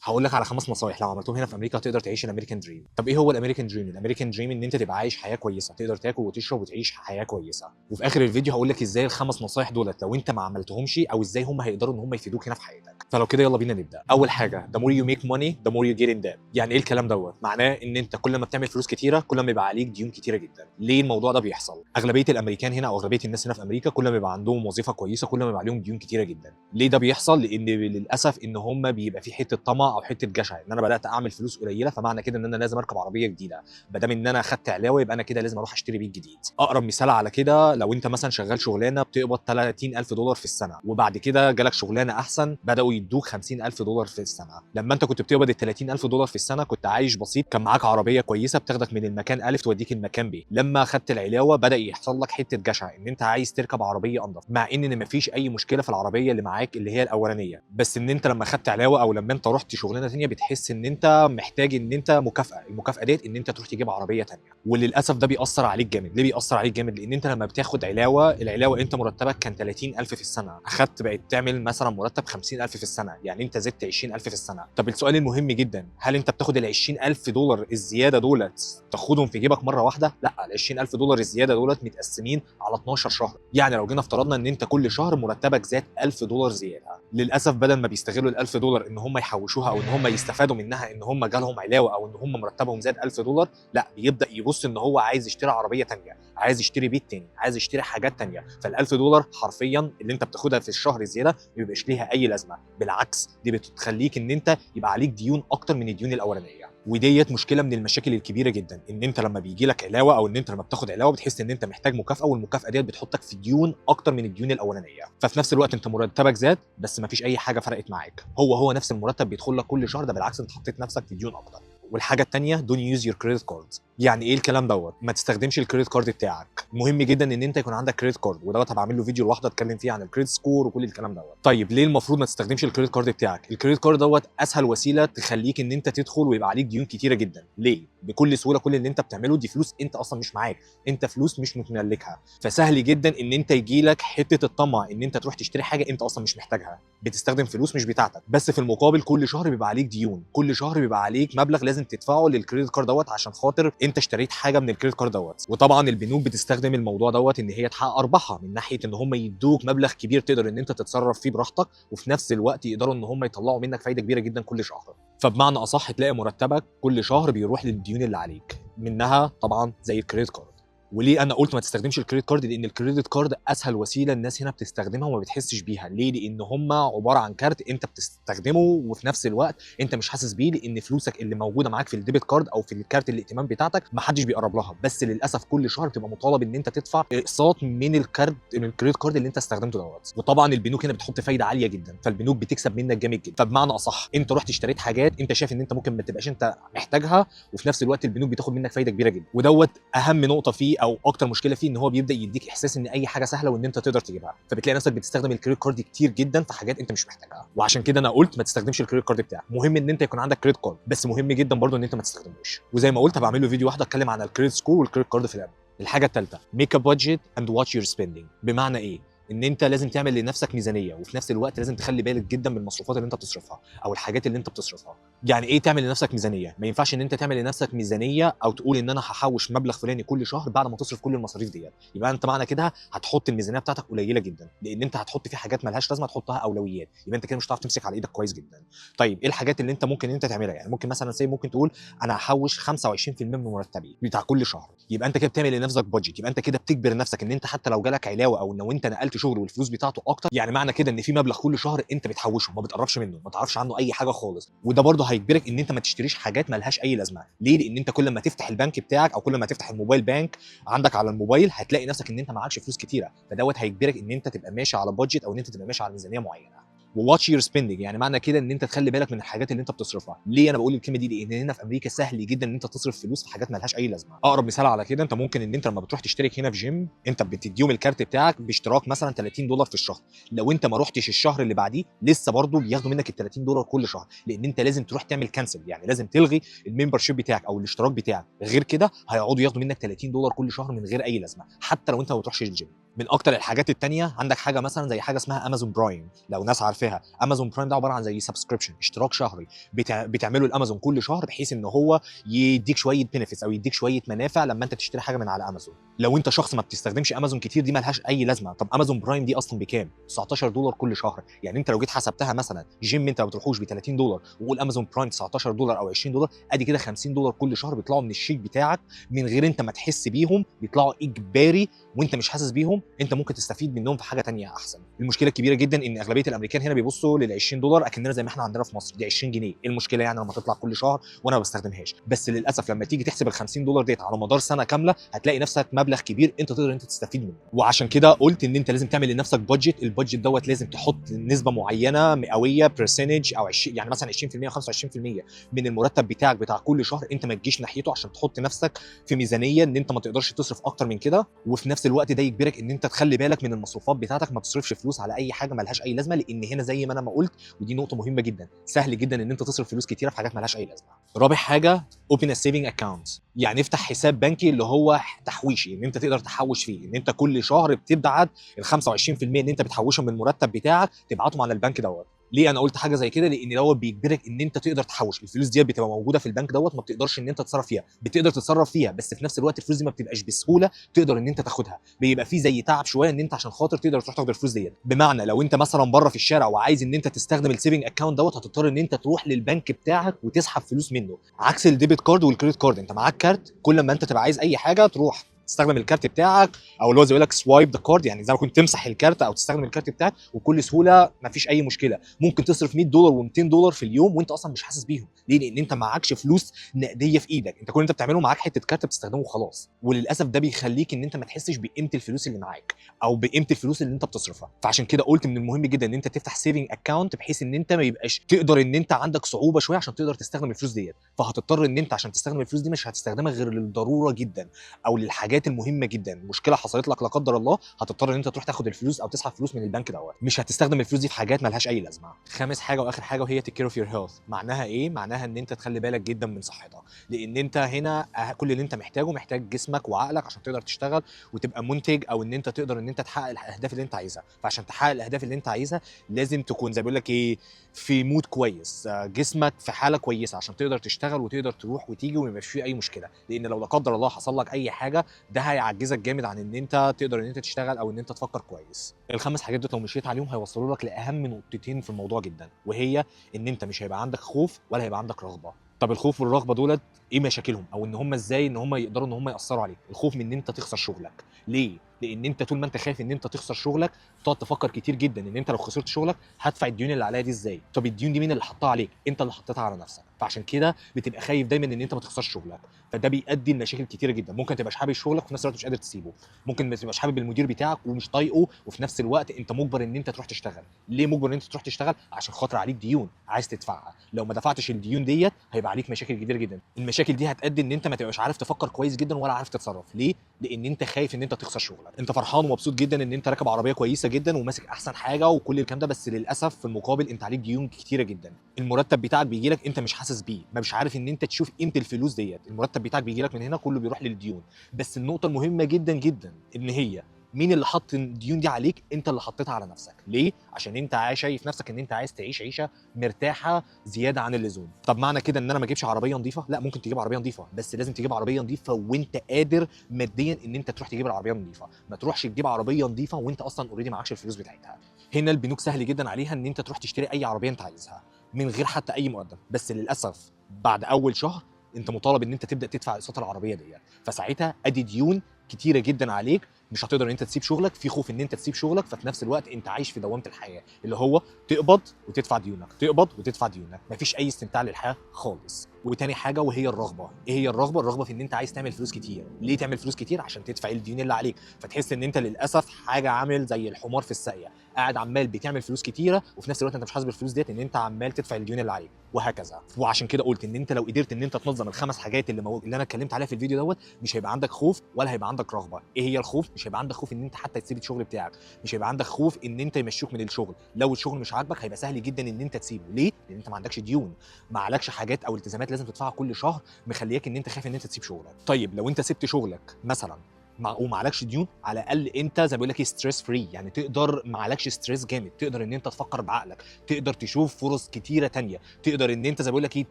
هقول لك على 5 نصايح لو عملتهم هنا في امريكا تقدر تعيش الامريكان دريم. طب ايه هو الامريكان دريم؟ الامريكان دريم ان انت تبقى عايش حياه كويسه، تقدر تاكل وتشرب وتعيش حياه كويسه. وفي اخر الفيديو هقول لك ازاي ال5 نصايح دولت لو انت ما عملتهمش او ازاي هم هيقدروا ان هم يفيدوك هنا في حياتك. فلو كده يلا بينا نبدا. اول حاجه the more you make money the more you get in debt. يعني ايه الكلام دوت؟ معناه ان انت كل ما بتعمل فلوس كتيره كل ما يبقى عليك ديون كتيره جدا. ليه الموضوع ده بيحصل؟ اغلبيه الامريكان هنا او اغلبيه الناس هنا في امريكا كل ما يبقى عندهم وظيفه كويسه كل ما يبقى عليهم ديون كتيره جدا. ليه ده بيحصل؟ لان للاسف ان هم بيبقى في حته طمع او حته جشع ان انا بدات اعمل فلوس قليله فمعنى كده ان انا لازم اركب عربيه جديده، ما دام ان انا اخدت علاوه يبقى انا كده لازم اروح اشتري بيت جديد. اقرب مثال على كده لو انت مثلا شغال شغلانه بتقبض 30,000 دولار في السنه وبعد كده جالك شغلانه احسن بداوا يدوك 50,000 دولار في السنه. لما انت كنت بتقبض ال 30,000 دولار في السنه كنت عايش بسيط، كان معاك عربيه كويسه بتاخدك من المكان الف توديك المكان ب. لما اخدت العلاوه بدا يحصل لك حته جشع ان انت عايز تركب عربيه انضف، مع ان مفيش اي مشكله في العربيه اللي معاك اللي هي الاولانيه، بس ان انت لما اخدت علاوه او لما انت رحت شغلانه ثانيه بتحس ان انت محتاج ان انت مكافاه، المكافاه ديت ان انت تروح تجيب عربيه ثانيه. وللاسف ده بيأثر عليك جامد. ليه بيأثر عليك جامد؟ لان انت لما بتاخد علاوه، العلاوه انت مرتبك كان 30,000 في السنه، اخدت بقيت تعمل مثلا مرتب 50,000 في السنه، يعني انت زدت 20,000 في السنه. طب السؤال المهم جدا، هل انت بتاخد ال 20,000 دولار الزياده دولت تاخدهم في جيبك مره واحده؟ لا، ال 20,000 دولار الزياده دولت متقسمين على 12 شهر. يعني لو جينا افترضنا ان انت كل شهر مرتبك زاد 1000 دولار زياده، للاسف بدل ما بيستغلوا ال 1000 دولار ان هم يحوشوها او ان هم يستفادوا منها ان هم جالهم علاوه او ان هم مرتبهم زاد 1000 دولار، لا بيبدا يبص ان هو عايز يشتري عربيه ثانيه، عايز يشتري بيت ثاني، عايز يشتري حاجات ثانيه. فال 1000 دولار حرفيا اللي انت بتاخدها في الشهر زياده ما بيبقاش ليها اي لازمه، بالعكس دي بتخليك ان انت يبقى عليك ديون اكتر من الديون الاولانيه. وديت مشكله من المشاكل الكبيره جدا ان انت لما بيجي لك علاوه او ان انت لما بتاخد علاوه بتحس ان انت محتاج مكافاه، والمكافاه ديت بتحطك في ديون اكتر من الديون الاولانيه. ففي نفس الوقت انت مرتبك زاد بس ما فيش اي حاجه فرقت معاك، هو نفس المرتب بيدخل لك كل شهر، ده بالعكس انت حطيت نفسك في ديون اكتر. والحاجه الثانيه دون يوز يور كريدت كارد. يعني ايه الكلام دوت؟ ما تستخدمش الكريدت كارد بتاعك. مهم جدا ان انت يكون عندك كريدت كارد، ودوت هبقى اعمل له فيديو لوحده اتكلم فيه عن الكريدت سكور وكل الكلام دوت. طيب ليه المفروض ما تستخدمش الكريدت كارد بتاعك؟ الكريدت كارد دوت اسهل وسيله تخليك ان انت تدخل ويبقى عليك ديون كتيره جدا. ليه؟ بكل سهوله كل اللي انت بتعمله دي فلوس انت اصلا مش معاك، انت فلوس مش متملكها، فسهل جدا ان انت يجي لك حته الطمع ان انت تروح تشتري حاجه انت اصلا مش محتاجها، بتستخدم فلوس مش بتاعتك. بس في المقابل كل شهر بيبقى عليك ديون، كل شهر بيبقى عليك مبلغ لازم تدفعه للكريدت كارد دوت عشان خاطر انت اشتريت حاجه من الكريدت كارد دوت. وطبعا البنوك بتستخدم الموضوع دوت ان هي تحقق ارباحها من ناحيه ان هم يدوك مبلغ كبير تقدر ان انت تتصرف فيه براحتك، وفي نفس الوقت يقدروا ان هم يطلعوا منك فايده كبيره جدا كل شهر. فبمعنى اصح تلاقي مرتبك كل شهر بيروح للديون اللي عليك، منها طبعا زي الكريدت كارد. وليه انا قلت ما تستخدمش الكريدت كارد؟ لان الكريدت كارد اسهل وسيله الناس هنا بتستخدمها وما بتحسش بيها. ليه؟ لان هم عباره عن كارت انت بتستخدمه وفي نفس الوقت انت مش حاسس بيه، لان فلوسك اللي موجوده معاك في الديبت كارد او في الكارت الائتمان بتاعتك ما حدش بيقرب لها، بس للاسف كل شهر بتبقى مطالب ان انت تدفع اقساط من الكارت، من الكريدت كارد اللي انت استخدمته دوت. وطبعا البنوك هنا بتحط فايده عاليه جدا، فالبنوك بتكسب منك جامد جدا. فبمعنى اصح انت رحت اشتريت حاجات انت شايف ان انت ممكن ما تبقاش انت محتاجها، وفي نفس الوقت البنوك بتاخد منك فايده كبيره جدا. ودوت اهم نقطه فيه او اكتر مشكله فيه، ان هو بيبدا يديك احساس ان اي حاجه سهله وان انت تقدر تجيبها، فبتلاقي نفسك بتستخدم الكريدت كارد كتير جدا في حاجات انت مش محتاجها. وعشان كده انا قلت ما تستخدمش الكريدت كارد بتاعك. مهم ان انت يكون عندك كريدت كارد، بس مهم جدا برضو ان انت ما تستخدموش. وزي ما قلت هبعمل له فيديو واحد اتكلم عن الكريدت سكور والكريدت كارد في الأول. الحاجه الثالثه ميك ا بادجت اند واتش يور سبيندينج. بمعنى ايه؟ ان انت لازم تعمل لنفسك ميزانيه، وفي نفس الوقت لازم تخلي بالك جدا من المصروفات اللي انت بتصرفها او الحاجات اللي انت بتصرفها. يعني ايه تعمل لنفسك ميزانيه؟ ما ينفعش ان انت تعمل لنفسك ميزانيه او تقول ان انا هحوش مبلغ فلاني كل شهر بعد ما تصرف كل المصاريف ديت. يبقى انت معنى كده هتحط الميزانيه بتاعتك قليله جدا، لان انت هتحط في حاجات مالهاش لازمه تحطها اولويات، يبقى انت كده مش هتعرف تمسك على ايدك كويس جدا. طيب ايه الحاجات اللي انت ممكن انت تعملها؟ يعني ممكن مثلا ممكن تقول انا هحوش 25% من مرتبي بتاع كل شهر، يبقى انت كده بتعمل لنفسك بادجت، يبقى انت كده بتجبر نفسك ان انت حتى لو جالك علاوه او لو انت نقلت شغل والفلوس بتاعته اكتر، يعني معنى كده ان في مبلغ كل شهر انت بتحوشه ما بتقربش منه، ما تعرفش عنه اي حاجه خالص. وده برضه هيجبرك ان انت ما تشتريش حاجات مالهاش اي لازمه. ليه؟ لان انت كل ما تفتح البنك بتاعك او كل ما تفتح الموبايل بانك عندك على الموبايل هتلاقي نفسك ان انت معكش فلوس كتيره، فدوت هيجبرك ان انت تبقى ماشي على بادجت او ان انت تبقى ماشي على ميزانيه معينه. وواتش يور سبيندنج، يعني معنى كده ان انت تخلي بالك من الحاجات اللي انت بتصرفها. ليه انا بقول الكلمه دي؟ لان هنا في امريكا سهل جدا ان انت تصرف فلوس في حاجات مالهاش اي لازمه. اقرب مثال على كده، انت ممكن ان انت لما بتروح تشترك هنا في جيم انت بتديهم الكارت بتاعك باشتراك مثلا 30 دولار في الشهر، لو انت ما رحتش الشهر اللي بعديه لسه برضه بياخدوا منك ال 30 دولار كل شهر، لان انت لازم تروح تعمل كانسل، يعني لازم تلغي الممبر شيب بتاعك او الاشتراك بتاعك، غير كده هيقعدوا ياخدوا منك 30 دولار كل شهر من غير اي لازمه حتى لو انت ما بتروحش الجيم. من اكتر الحاجات التانية عندك حاجه مثلا زي حاجه اسمها امازون برايم، لو ناس عارفاها. امازون برايم ده عباره عن زي سبسكريبشن، اشتراك شهري بتعمله الامازون كل شهر، بحيث ان هو يديك شويه بنفيتس او يديك شويه منافع لما انت تشتري حاجه من على امازون. لو انت شخص ما بتستخدمش امازون كتير دي مالهاش اي لازمه. طب امازون برايم دي اصلا بكام؟ $19 كل شهر. يعني انت لو جيت حسبتها مثلا جيم انت ما بتروحوش ب $30 وقول امازون برايم $19 او $20، ادي كده $50 كل شهر بيطلعوا من الشيك بتاعك من غير انت ما تحس بيهم، بيطلعوا اجباري وانت مش حاسس بيهم. انت ممكن تستفيد منهم في حاجه تانية احسن. المشكله الكبيره جدا ان اغلبيه الامريكان هنا بيبصوا لل $20 اكننا زي ما احنا عندنا في مصر، دي 20 جنيه، ايه المشكله يعني لما تطلع كل شهر وانا ما بستخدمهاش؟ بس للاسف لما تيجي تحسب ال $50 ديت على مدار سنه كامله هتلاقي نفسك مبلغ كبير انت تقدر انت تستفيد منه. وعشان كده قلت ان انت لازم تعمل لنفسك بادجت. البادجت دوت لازم تحط نسبه معينه مئويه برسنتج او 20، يعني مثلا 20% و25% من المرتب بتاعك بتاع كل شهر انت ما تجيش ناحيته، عشان تحط نفسك في ميزانيه ان انت ما تقدرش تصرف اكتر من كده. وفي نفس الوقت ده يجبرك ان انت تخلي بالك من المصروفات بتاعتك، ما تصرفش فلوس على اي حاجه مالهاش اي لازمه، لان هنا زي ما انا ما قلت ودي نقطه مهمه جدا، سهل جدا ان انت تصرف فلوس كتيره في حاجات مالهاش اي لازمه. رابع حاجه open a saving account، يعني افتح حساب بنكي اللي هو تحويشي، ان انت تقدر تحوش فيه، ان انت كل شهر بتبعت ال 25% ان انت بتحوشهم من المرتب بتاعك تبعتهم على البنك دوت. ليه انا قلت حاجه زي كده؟ لان دوت بيجبرك ان انت تقدر تحوش الفلوس دي، بتبقى موجوده في البنك دوت، ما بتقدرش ان انت تتصرف فيها، بتقدر تتصرف فيها بس في نفس الوقت الفلوس دي ما بتبقاش بسهوله تقدر ان انت تاخدها، بيبقى في زي تعب شويه ان انت عشان خاطر تقدر تروح تاخد الفلوس ديت. بمعنى لو انت مثلا بره في الشارع وعايز ان انت تستخدم السيفنج اكونت دوت، هتضطر ان انت تروح للبنك بتاعك وتسحب فلوس منه، عكس الديبت كارد والكريدت كارد. انت معاك كارت، كل ما انت تبقى عايز اي حاجه تروح تستخدم الكارت بتاعك، او اللي هو زي يقول لك سوايب ذا كارد، يعني زي ما كنت تمسح الكارت او تستخدم الكارت بتاعك وبكل سهوله ما فيش اي مشكله. ممكن تصرف $100 و200 في اليوم وانت اصلا مش حاسس بيهم. ليه؟ لان انت معكش فلوس نقديه في ايدك، انت كل اللي انت بتعمله معاك حته كارت بتستخدمه وخلاص. وللاسف ده بيخليك ان انت ما تحسش بقيمه الفلوس اللي معاك او بقيمه الفلوس اللي انت بتصرفها. فعشان كده قلت من المهم جدا ان انت تفتح سيفنج اكونت، بحيث ان انت ما يبقاش تقدر ان انت عندك صعوبه شويه عشان تقدر تستخدم الفلوس ديت، فهتضطر ان انت عشان تستخدم الفلوس دي مش هتستخدمها غير للضروره جدا او للحاجات المهمه جدا. مشكله حصلت لك لا قدر الله هتضطر ان انت تروح تاخد الفلوس او تسحب فلوس من البنك دوت، مش هتستخدم الفلوس دي في حاجات مالهاش اي لازمه. خامس حاجه واخر حاجه وهي تيك كير اوف يور هيلث. معناها ايه؟ معناها ان انت تخلي بالك جدا من صحتك، لان انت هنا كل اللي انت محتاجه محتاج جسمك وعقلك عشان تقدر تشتغل وتبقى منتج، او ان انت تقدر ان انت تحقق الاهداف اللي انت عايزها. فعشان تحقق الاهداف اللي انت عايزها لازم تكون زي بيقول لك ايه، في مود كويس، جسمك في حاله كويسه عشان تقدر تشتغل وتقدر تروح وتيجي وما يبقاش فيه اي مشكله. لان لو لا قدر الله حصل لك اي حاجه ده هيعجزك جامد عن ان انت تقدر ان انت تشتغل او ان انت تفكر كويس. الخمس حاجات دول لو مشيت عليهم هيوصلوا لك لاهم نقطتين في الموضوع جدا، وهي ان انت مش هيبقى عندك خوف ولا هيبقى عندك رغبه. طب الخوف والرغبه دولت ايه مشاكلهم، او ان هم ازاي ان هم يقدروا ان هم ياثروا عليك؟ الخوف من ان انت تخسر شغلك. ليه؟ لان انت طول ما انت خايف ان انت تخسر شغلك تقعد تفكر كتير جدا ان انت لو خسرت شغلك هدفع الديون اللي عليا دي ازاي؟ طب الديون دي مين اللي حطها عليك؟ انت اللي حطيتها على نفسك. فعشان كده بتبقى خايف دايما ان انت ما تخسرش شغلك. فده بيؤدي لمشاكل كتيره جدا، ممكن تبقاش حابب شغلك وفي نفس الوقت مش قادر تسيبه، ممكن ما تبقاش حابب المدير بتاعك ومش طايقه وفي نفس الوقت انت مجبر ان انت تروح تشتغل. ليه مجبر ان انت تروح تشتغل؟ عشان خاطر عليك ديون عايز تدفعها، لو ما دفعتش الديون ديت هيبقى عليك مشاكل كتير جدا. المشاكل دي هتؤدي ان انت ما تبقاش عارف تفكر كويس جدا ولا عارف تتصرف. ليه؟ لان انت خايف ان انت تخسر شغلك. انت فرحان ومبسوط جدا ان انت راكب عربيه كويسه جدا وماسك احسن حاجه وكل الكلام ده، بس للاسف في المقابل انت عليك ديون كتيره جدا. المرتب بتاعك بيجي لك انت مش حاسس بيه، ما مش عارف ان انت تشوف قيمه الفلوس ديت. المرتب بتاعك بيجي لك من هنا كله بيروح للديون. بس النقطه المهمه جدا جدا ان هي مين اللي حط الديون دي عليك؟ انت اللي حطيتها على نفسك. ليه؟ عشان انت شايف نفسك ان انت عايز تعيش عيشه مرتاحه زياده عن اللزوم. طب معنى كده ان انا ما اجيبش عربيه نظيفه؟ لا، ممكن تجيب عربيه نظيفه، بس لازم تجيب عربيه نظيفه وانت قادر ماديا ان انت تروح تجيب العربيه النظيفه. ما تروحش تجيب عربيه نظيفه وانت اصلا اوريدي معكش الفلوس بتاعتها. هنا البنوك سهل جدا عليها ان انت تروح تشتري اي عربيه انت عايزها من غير حتى اي مقدم، بس للاسف بعد اول شهر انت مطالب ان انت تبدا تدفع اقساط العربيه دي، فساعتها ادي ديون كتيره جدا عليك. مش هتقدر ان انت تسيب شغلك، في خوف ان انت تسيب شغلك، ففي نفس الوقت انت عايش في دوامه الحياه اللي هو تقبض وتدفع ديونك، تقبض وتدفع ديونك، مفيش اي استمتاع للحياه خالص. وتاني حاجه وهي الرغبه. ايه هي الرغبه؟ الرغبه في ان انت عايز تعمل فلوس كتير. ليه تعمل فلوس كتير؟ عشان تدفع الديون اللي عليك، فتحس ان انت للاسف حاجه عامل زي الحمار في الساقيه، قاعد عمال بتعمل فلوس كتيره وفي نفس الوقت انت مش حاسس بالفلوس ديت ان انت عمال تدفع الديون اللي عليك وهكذا. وعشان كده قلت ان انت لو قدرت ان انت تنظم الخمس حاجات اللي انا اتكلمت عليها في الفيديو دوت، مش هيبقى عندك خوف ولا هيبقى عندك رغبه. ايه هي الخوف؟ مش هيبقى عندك خوف ان انت حتى تسيب الشغل بتاعك، مش هيبقى عندك خوف ان انت يمشوك من الشغل. لو الشغل مش عاجبك هيبقى سهل جدا ان انت تسيبه. ليه؟ لان انت ما عندكش ديون، ما عليكش حاجات او التزامات لازم تدفعها كل شهر مخلياك ان انت خايف ان انت تسيب شغلك. طيب لو انت سبت شغلك مثلا وما عليكش ديون، على الاقل انت زي ما بيقول لك ستريس فري، يعني تقدر ما عليكش ستريس جامد، تقدر ان انت تفكر بعقلك، تقدر تشوف فرص كتيره تانية، تقدر ان انت زي ما بيقول لك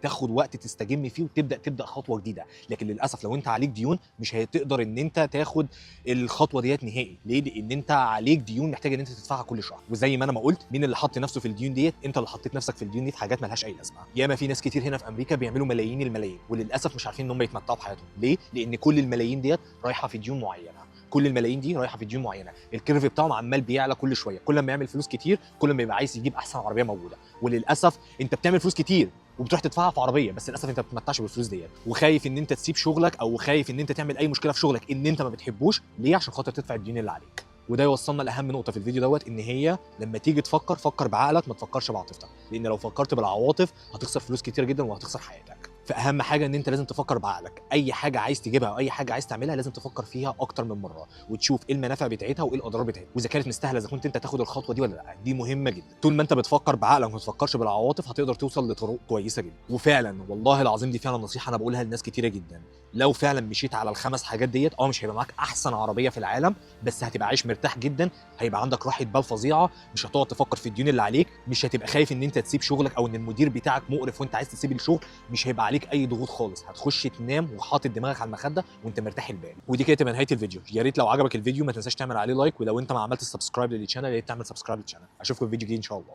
تاخد وقت تستجم فيه وتبدا خطوه جديده. لكن للاسف لو انت عليك ديون مش هتقدر ان انت تاخد الخطوه ديت نهائي. ليه؟ لان انت عليك ديون محتاج ان انت تدفعها كل شهر، وزي ما انا ما قلت، مين اللي حط نفسه في الديون ديت؟ انت اللي حطيت نفسك في الديون دي في حاجات مالهاش اي لازمه. ياما في ناس كتير هنا في امريكا بيعملوا ملايين الملايين، وللاسف مش عارفين ان هم يتمتعوا بحياتهم. ليه؟ لان كل الملايين ديت رايحه في ديون معينه، كل الملايين دي رايحه في ديون معينه، الكيرف بتاعهم عمال بيعلى كل شويه، كل ما يعمل فلوس كتير كل ما يبقى عايز يجيب احسن عربيه موجوده. وللاسف انت بتعمل فلوس كتير وبتروح تدفعها في عربيه، بس للاسف انت ما بتتمتعش بالفلوس ديت، وخايف ان انت تسيب شغلك او خايف ان انت تعمل اي مشكله في شغلك ان انت ما بتحبوش. ليه؟ عشان خاطر تدفع الديون اللي عليك. وده يوصلنا لاهم نقطه في الفيديو دوت، ان هي لما تيجي تفكر فكر بعقلك، ما تفكرش بعاطفتك، لان لو فكرت بالعواطف هتخسر فلوس كتير جدا وهتخسر حياتك. فاهم حاجه ان انت لازم تفكر بعقلك، اي حاجه عايز تجيبها او اي حاجه عايز تعملها لازم تفكر فيها اكتر من مره وتشوف ايه المنافع بتاعتها وايه الاضرار بتاعتها، واذا كانت مستاهله اذا كنت انت تاخد الخطوه دي ولا لا. دي مهمه جدا. طول ما انت بتفكر بعقلك وما تفكرش بالعواطف هتقدر توصل لطرق كويسه جدا. وفعلا والله العظيم دي فعلا نصيحه انا بقولها لناس كتيره جدا، لو فعلا مشيت على الخمس حاجات ديت مش هيبقى معاك احسن عربيه في العالم، بس هتبقى عايش مرتاح جدا، هيبقى عندك راحه بال فظيعه، مش هتقعد تفكر في الديون اللي عليك، مش هتبقى خايف ان انت تسيب شغلك او ان المدير بتاعك مقرف وانت عايز تسيب الشغل، مش هيبقى عليك اي ضغوط خالص، هتخش تنام وحاطط دماغك على المخده وانت مرتاح البال. ودي كده تبقى نهايه الفيديو. يا ريت لو عجبك الفيديو ما تنساش تعمل عليه لايك، ولو انت ما عملتش سبسكرايب للشانل يا ريت تعمل سبسكرايب للشانل. اشوفكم في فيديو جديد ان شاء الله.